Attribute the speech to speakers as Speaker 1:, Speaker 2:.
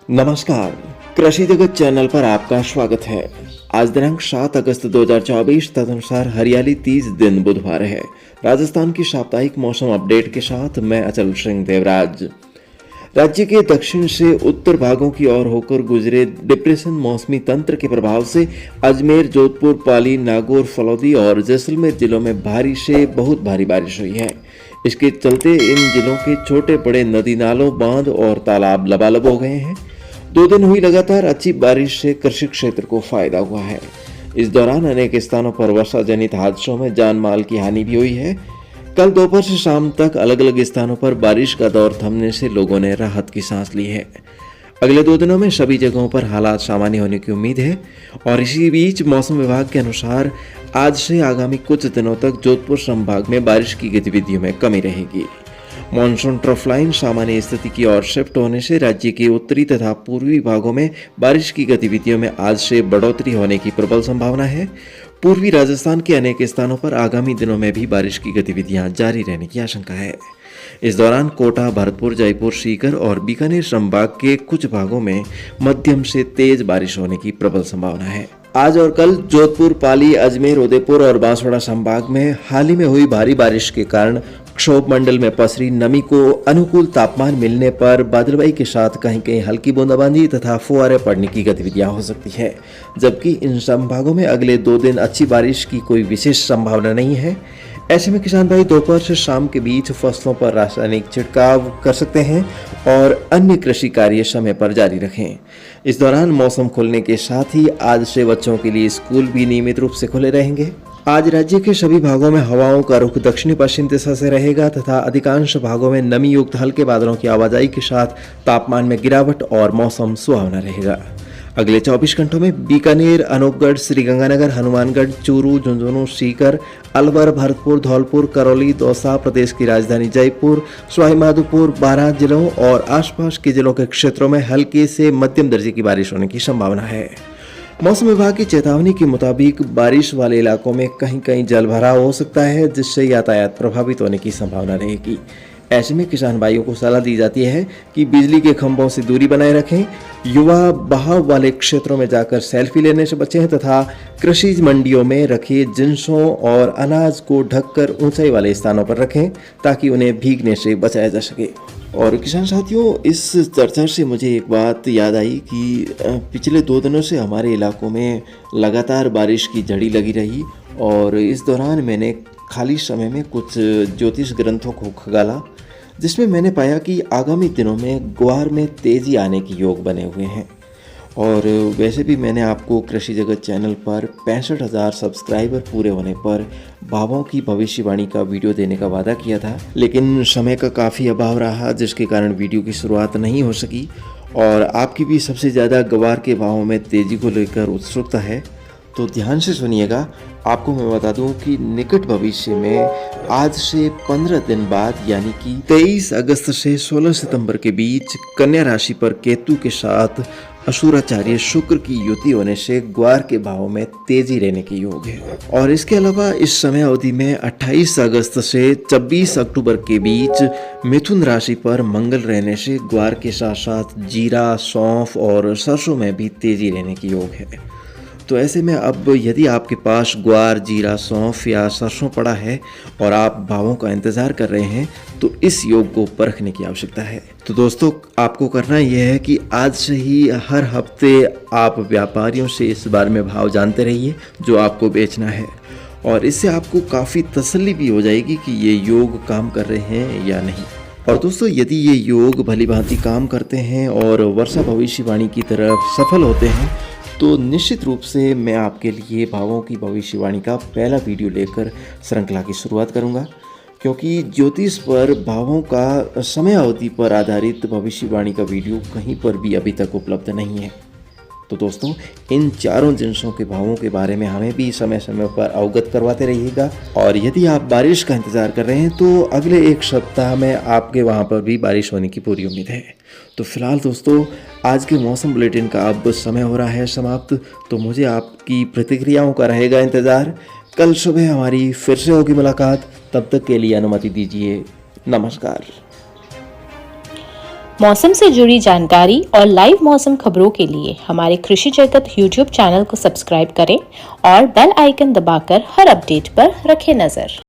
Speaker 1: नमस्कार, कृषि जगत चैनल पर आपका स्वागत है। आज दिनांक 7 अगस्त 2024 तदनुसार हरियाली 30 दिन बुधवार है। राजस्थान की साप्ताहिक मौसम अपडेट के साथ मैं अचल सिंह देवराज। राज्य के दक्षिण से उत्तर भागों की ओर होकर गुजरे डिप्रेशन मौसमी तंत्र के प्रभाव से अजमेर, जोधपुर, पाली, नागौर, फलौदी और जैसलमेर जिलों में भारी से बहुत भारी बारिश हुई है। इसके चलते इन जिलों के छोटे बड़े नदी नालों, बांध और तालाब लबालब हो गए हैं। 2 दिन हुई लगातार अच्छी बारिश से कृषि क्षेत्र को फायदा हुआ है। इस दौरान अनेक स्थानों पर वर्षा जनित हादसों में जान माल की हानि भी हुई है। कल दोपहर से शाम तक अलग अलग स्थानों पर बारिश का दौर थमने से लोगों ने राहत की सांस ली है। अगले 2 दिनों में सभी जगहों पर हालात सामान्य होने की उम्मीद है और इसी बीच मौसम विभाग के अनुसार आज से आगामी कुछ दिनों तक जोधपुर संभाग में बारिश की गतिविधियों में कमी रहेगी। मॉनसून ट्रफ लाइन सामान्य स्थिति की ओर शिफ्ट होने से राज्य के उत्तरी तथा पूर्वी भागों में बारिश की गतिविधियों में आज से बढ़ोतरी होने की प्रबल संभावना है। पूर्वी राजस्थान के अनेक स्थानों पर आगामी दिनों में भी बारिश की गतिविधियां जारी रहने की आशंका है। इस दौरान कोटा, भरतपुर, जयपुर, सीकर और बीकानेर संभाग के कुछ भागों में मध्यम से तेज बारिश होने की प्रबल संभावना है। आज और कल जोधपुर, पाली, अजमेर, उदयपुर और बांसवाड़ा संभाग में हाल ही में हुई भारी बारिश के कारण क्षोभ मंडल में पसरी नमी को अनुकूल तापमान मिलने पर बादलबाई के साथ कहीं कहीं हल्की बूंदाबांदी तथा फुहारे पड़ने की गतिविधियां हो सकती है। जबकि इन संभागों में अगले 2 दिन अच्छी बारिश की कोई विशेष संभावना नहीं है। ऐसे में किसान भाई दोपहर से शाम के बीच फसलों पर रासायनिक छिड़काव कर सकते हैं और अन्य कृषि कार्य समय पर जारी रखें। इस दौरान मौसम खुलने के साथ ही आज से बच्चों के लिए स्कूल भी नियमित रूप से खुले रहेंगे। आज राज्य के सभी भागों में हवाओं का रुख दक्षिणी पश्चिम दिशा से रहेगा तथा अधिकांश भागों में नमी युक्त हल्के बादलों की आवाजाही के साथ तापमान में गिरावट और मौसम सुहावना रहेगा। अगले 24 घंटों में बीकानेर, अनूपगढ़, श्रीगंगानगर, हनुमानगढ़, चूरू, झुंझुनू, सीकर, अलवर, भरतपुर, धौलपुर, करौली, दौसा, प्रदेश की राजधानी जयपुर, सवाईमाधोपुर, बारां जिलों और आसपास के जिलों के क्षेत्रों में हल्के से मध्यम दर्जे की बारिश होने की संभावना है। मौसम विभाग की चेतावनी के मुताबिक बारिश वाले इलाकों में कहीं कहीं जलभराव हो सकता है, जिससे यातायात प्रभावित होने की संभावना रहेगी। ऐसे में किसान भाइयों को सलाह दी जाती है कि बिजली के खंभों से दूरी बनाए रखें, युवा बहाव वाले क्षेत्रों में जाकर सेल्फी लेने से बचें तथा कृषि मंडियों में रखे जिंसों और अनाज को ढककर ऊंचाई वाले स्थानों पर रखें ताकि उन्हें भीगने से बचाया जा सके। और किसान साथियों, इस चर्चा से मुझे एक बात याद आई कि पिछले 2 दिनों से हमारे इलाकों में लगातार बारिश की झड़ी लगी रही और इस दौरान मैंने खाली समय में कुछ ज्योतिष ग्रंथों को खंगाला, जिसमें मैंने पाया कि आगामी दिनों में ग्वार में तेजी आने के योग बने हुए हैं। और वैसे भी मैंने आपको कृषि जगत चैनल पर 65,000 सब्सक्राइबर पूरे होने पर भावों की भविष्यवाणी का वीडियो देने का वादा किया था, लेकिन समय का काफ़ी अभाव रहा, जिसके कारण वीडियो की शुरुआत नहीं हो सकी। और आपकी भी सबसे ज़्यादा ग्वार के भावों में तेज़ी को लेकर उत्सुकता है, तो ध्यान से सुनिएगा। आपको मैं बता दूं कि निकट भविष्य में आज से 15 दिन बाद यानी कि 23 अगस्त से 16 सितंबर के बीच कन्या राशि पर केतु के साथ असुराचार्य शुक्र की युति होने से ग्वार के भाव में तेजी रहने के योग है। और इसके अलावा इस समय अवधि में 28 अगस्त से 26 अक्टूबर के बीच मिथुन राशि पर मंगल रहने से ग्वार के साथ साथ जीरा, सौंफ और सरसों में भी तेजी रहने के योग है। तो ऐसे में अब यदि आपके पास ग्वार, जीरा, सौंफ या सरसों पड़ा है और आप भावों का इंतज़ार कर रहे हैं, तो इस योग को परखने की आवश्यकता है। तो दोस्तों, आपको करना यह है कि आज से ही हर हफ्ते आप व्यापारियों से इस बारे में भाव जानते रहिए जो आपको बेचना है, और इससे आपको काफ़ी तसल्ली भी हो जाएगी कि ये योग काम कर रहे हैं या नहीं। और दोस्तों, यदि ये योग भली भांति काम करते हैं और वर्षा भविष्यवाणी की तरफ सफल होते हैं, तो निश्चित रूप से मैं आपके लिए भावों की भविष्यवाणी का पहला वीडियो लेकर श्रृंखला की शुरुआत करूंगा, क्योंकि ज्योतिष पर भावों का समय अवधि पर आधारित भविष्यवाणी का वीडियो कहीं पर भी अभी तक उपलब्ध नहीं है। तो दोस्तों, इन चारों जिन्सों के भावों के बारे में हमें भी समय समय पर अवगत करवाते रहिएगा। और यदि आप बारिश का इंतज़ार कर रहे हैं, तो अगले 1 सप्ताह में आपके वहाँ पर भी बारिश होने की पूरी उम्मीद है। तो फिलहाल दोस्तों, आज के मौसम बुलेटिन का अब समय हो रहा है समाप्त, तो मुझे आपकी प्रतिक्रियाओं का रहेगा इंतज़ार। कल सुबह हमारी फिर से होगी मुलाकात, तब तक के लिए अनुमति दीजिए। नमस्कार।
Speaker 2: मौसम से जुड़ी जानकारी और लाइव मौसम खबरों के लिए हमारे कृषि जगत YouTube चैनल को सब्सक्राइब करें और बेल आइकन दबाकर हर अपडेट पर रखें नजर।